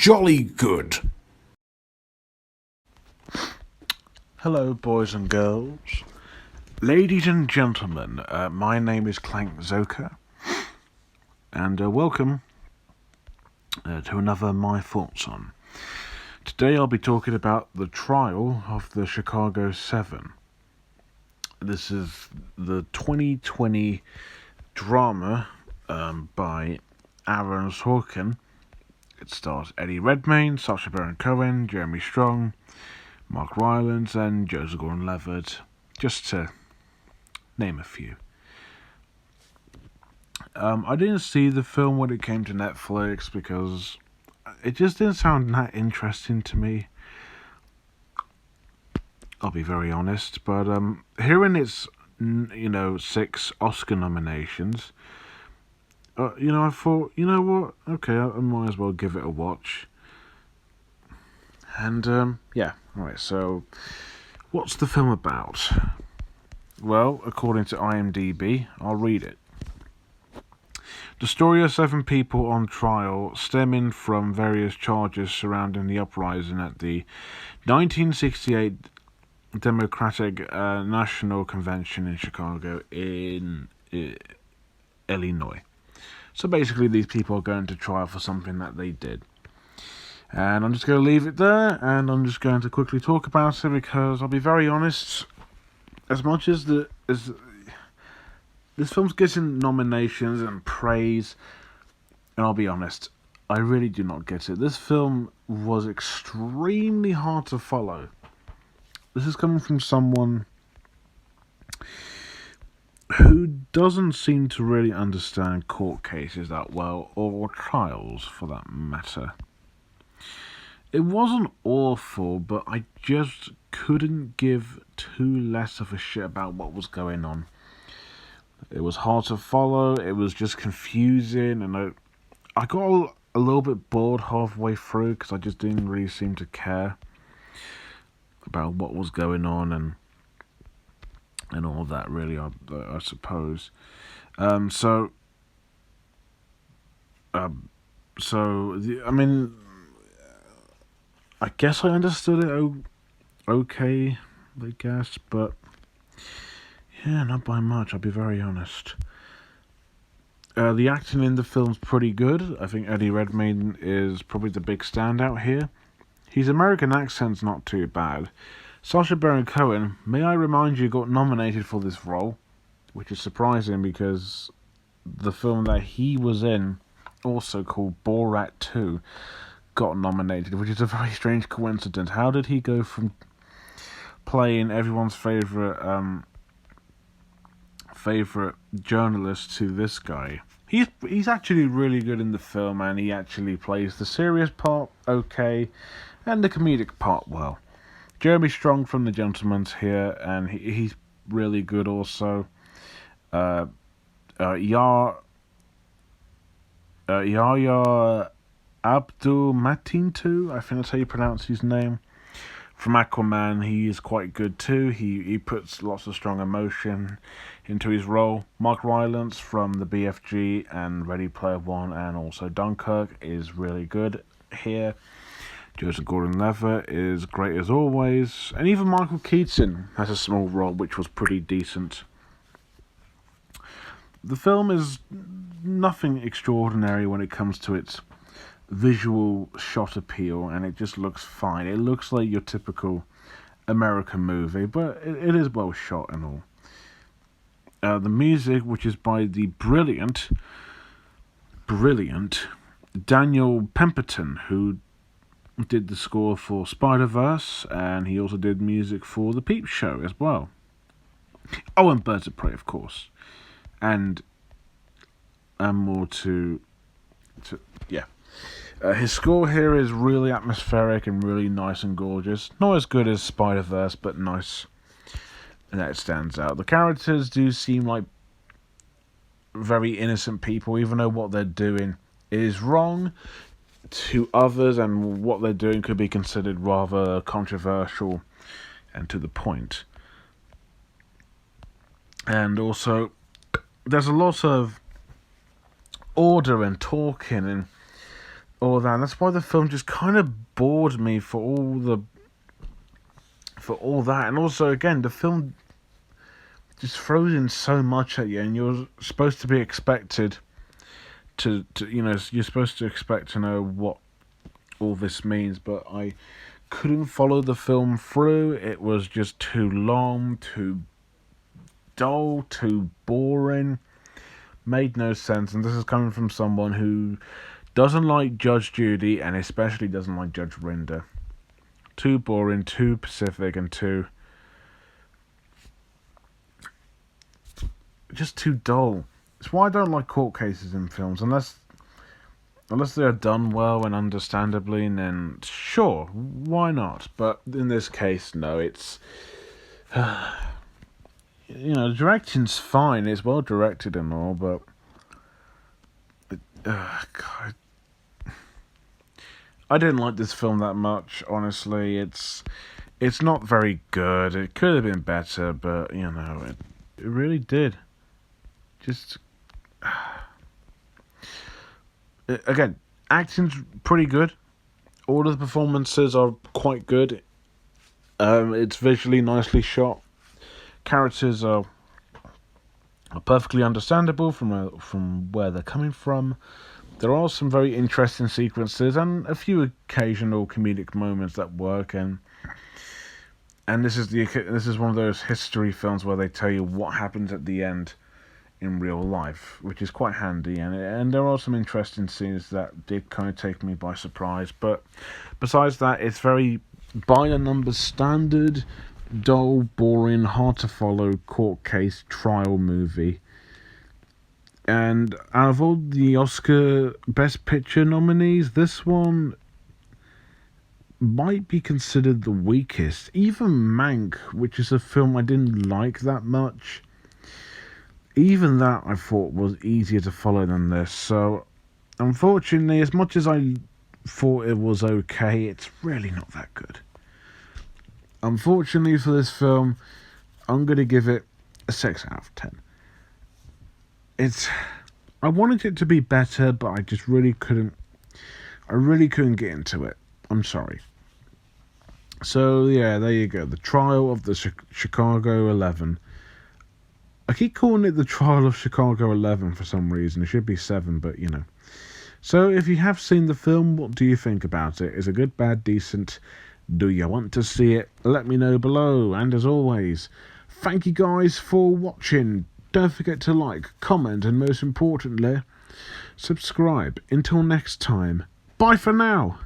jolly good. Hello, boys and girls. Ladies and gentlemen, my name is Clank Zoka, and welcome to another My Thoughts On. Today I'll be talking about the trial of the Chicago 7. This is the 2020 drama by Aaron Sorkin. It stars Eddie Redmayne, Sasha Cohen, Jeremy Strong, Mark Rylance, and Joseph Gordon-Levitt, just to name a few. I didn't see the film when it came to Netflix because it just didn't sound that interesting to me. I'll be very honest, but hearing its 6 Oscar nominations, I thought, you know what? Okay, I might as well give it a watch. And right. So, what's the film about? Well, according to IMDb, I'll read it. The story of 7 people on trial stemming from various charges surrounding the uprising at the 1968 Democratic National Convention in Chicago in Illinois. So basically these people are going to trial for something that they did. And I'm just going to leave it there, and I'm just going to quickly talk about it because I'll be very honest, as much as this film's getting nominations and praise, and I'll be honest, I really do not get it. This film was extremely hard to follow. This is coming from someone who doesn't seem to really understand court cases that well, or trials for that matter. It wasn't awful, but I just couldn't give too less of a shit about what was going on. It was hard to follow, it was just confusing, and I got a little bit bored halfway through because I just didn't really seem to care about what was going on and all of that, really, I suppose. I guess I understood it okay, I guess, but yeah, not by much, I'll be very honest. The acting in the film's pretty good. I think Eddie Redmayne is probably the big standout here. His American accent's not too bad. Sasha Baron Cohen, may I remind you, got nominated for this role, which is surprising because the film that he was in, also called Borat 2, got nominated, which is a very strange coincidence. How did he go from playing everyone's favourite journalist to this guy? He's actually really good in the film, and he actually plays the serious part okay, and the comedic part well. Jeremy Strong from The Gentleman's here, and he's really good also. Yahya Abdul-Mateen too, I think that's how you pronounce his name. From Aquaman, he is quite good too. He puts lots of strong emotion into his role. Mark Rylance from the BFG and Ready Player One and also Dunkirk is really good here. Joseph Gordon-Levitt is great as always, and even Michael Keaton has a small role which was pretty decent. The film is nothing extraordinary when it comes to its visual shot appeal, and it just looks fine. It looks like your typical American movie, but it is well shot and all. The music, which is by the brilliant Daniel Pemberton, who did the score for Spider-Verse, and he also did music for The Peep Show as well. Oh, and Birds of Prey, of course. And more to his score here is really atmospheric and really nice and gorgeous. Not as good as Spider-Verse, but nice. And that stands out. The characters do seem like very innocent people, even though what they're doing is wrong to others, and what they're doing could be considered rather controversial and to the point. And also, there's a lot of order and talking, and all that. And that's why the film just kind of bored me for all that. And also, again, the film just throws in so much at you, and you're supposed to be expected to you're supposed to expect to know what all this means, but I couldn't follow the film through. It was just too long, too dull, too boring, made no sense. And this is coming from someone who doesn't like Judge Judy, and especially doesn't like Judge Rinder. Too boring, too Pacific, and just too dull. It's why I don't like court cases in films, unless they are done well and understandably, and then sure, why not? But in this case, no, it's the directing's fine, it's well directed and all, but God, I didn't like this film that much, honestly. It's not very good. It could have been better, but it really did. Just again, acting's pretty good. All of the performances are quite good. It's visually nicely shot. Characters are perfectly understandable from where they're coming from. There are some very interesting sequences and a few occasional comedic moments that work, and this is one of those history films where they tell you what happens at the end in real life, which is quite handy, and there are some interesting scenes that did kind of take me by surprise. But besides that, it's very by the numbers standard, dull, boring, hard to follow court case trial movie. And out of all the Oscar Best Picture nominees, this one might be considered the weakest. Even Mank, which is a film I didn't like that much, even that I thought was easier to follow than this. So, unfortunately, as much as I thought it was okay, it's really not that good. Unfortunately for this film, I'm going to give it a 6 out of 10. I wanted it to be better, but I just really couldn't. I really couldn't get into it. I'm sorry. So yeah, there you go. The Trial of the Chicago 11. I keep calling it the Trial of Chicago 11 for some reason. It should be 7, but So if you have seen the film, what do you think about it? Is it good, bad, decent? Do you want to see it? Let me know below. And as always, thank you guys for watching. Don't forget to like, comment, and most importantly, subscribe. Until next time, bye for now.